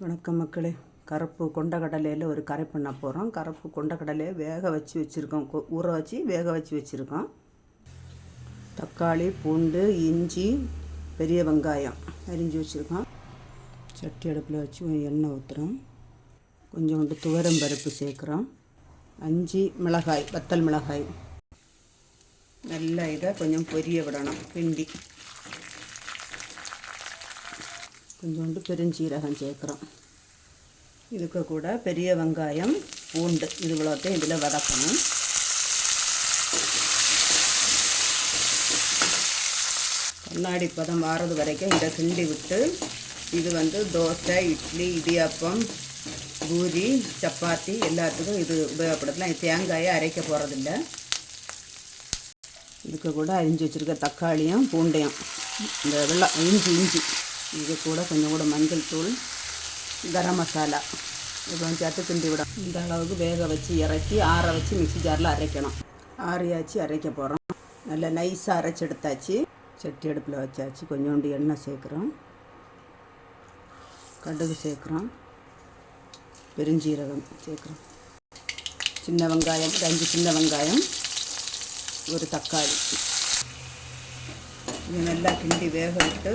வணக்கம் மக்களே. கருப்பு கொண்டக்கடலையில் ஒரு கரை பண்ண போகிறோம். கருப்பு கொண்டக்கடலையை வேக வச்சு வச்சுருக்கோம், ஊற வச்சு வேக வச்சு வச்சுருக்கோம். தக்காளி, பூண்டு, இஞ்சி, பெரிய வெங்காயம் அரிஞ்சு வச்சுருக்கோம். சட்டி அடுப்பில் வச்சு எண்ணெய் ஊற்றுறோம். கொஞ்சோண்டு துவரம் பருப்பு சேர்க்குறோம். 5 மிளகாய், வத்தல் மிளகாய். நல்லா இதை கொஞ்சம் பொரிய விடணும். கிண்டி கொஞ்சோண்டு பெருஞ்சீரகம் சேர்க்குறோம். இதுக்கு கூட பெரிய வெங்காயம், பூண்டு இது இவ்வளோத்தையும் இதில் வதக்கணும். கண்ணாடி பதம் வாரது வரைக்கும் இதை கிண்டி விட்டு, இது தோசை, இட்லி, இடியாப்பம், பூரி, சப்பாத்தி எல்லாத்துக்கும் இது உபயோகப்படுத்தலாம். இது தேங்காயை அரைக்க போகிறதில்ல. இதுக்கு கூட அரிஞ்சு வச்சுருக்க தக்காளியும் பூண்டையும், இந்த இஞ்சி இது கூட கொஞ்சம் கூட மஞ்சள் தூள், கரம் மசாலா இதெல்லாம் சேர்த்து கிண்டி விடும். இந்த அளவுக்கு வேக வச்சு இறக்கி ஆற வச்சு மிக்ஸி ஜாரில் அரைக்கணும். ஆறியாச்சு அரைக்க போகிறோம். நல்லா நைஸாக அரைச்சி எடுத்தாச்சு. சட்டி அடுப்பில் வச்சாச்சு. கொஞ்சோண்டு எண்ணெய் சேர்க்குறோம். கடுகு சேர்க்குறோம். பெருஞ்சீரகம் சேர்க்குறோம். சின்ன வெங்காயம், 5 சின்ன வெங்காயம், ஒரு தக்காளி. இது நல்லா கிண்டி வேக விட்டு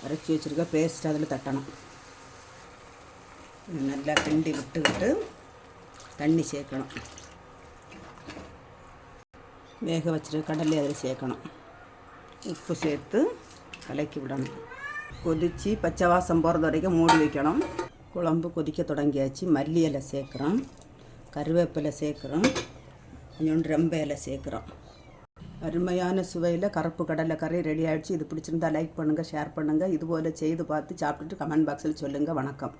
அரைச்சி வச்சுருக்க பேஸ்ட் அதில் தட்டணும். நல்லா கிண்டி விட்டுக்கிட்டு தண்ணி சேர்க்கணும். வேக வச்சுருக்க கடலை அதில் சேர்க்கணும். உப்பு சேர்த்து கலக்கி விடணும். கொதித்து பச்சை வாசம் போகிறது வரைக்கும் மூடி வைக்கணும். குழம்பு கொதிக்க தொடங்கியாச்சு. மல்லி இலை சேர்க்குறோம். கருவேப்பிலை சேர்க்குறோம். கொஞ்சோண்டு ரொம்ப இலை சேர்க்குறோம். அருமையான சுவையில் கருப்பு கடலை கறி ரெடி ஆகிடுச்சு. இது பிடிச்சிருந்தா லைக் பண்ணுங்கள், ஷேர் பண்ணுங்கள். இதுபோல் செய்து பார்த்து சாப்பிட்டுட்டு கமெண்ட் பாக்ஸில் சொல்லுங்கள். வணக்கம்.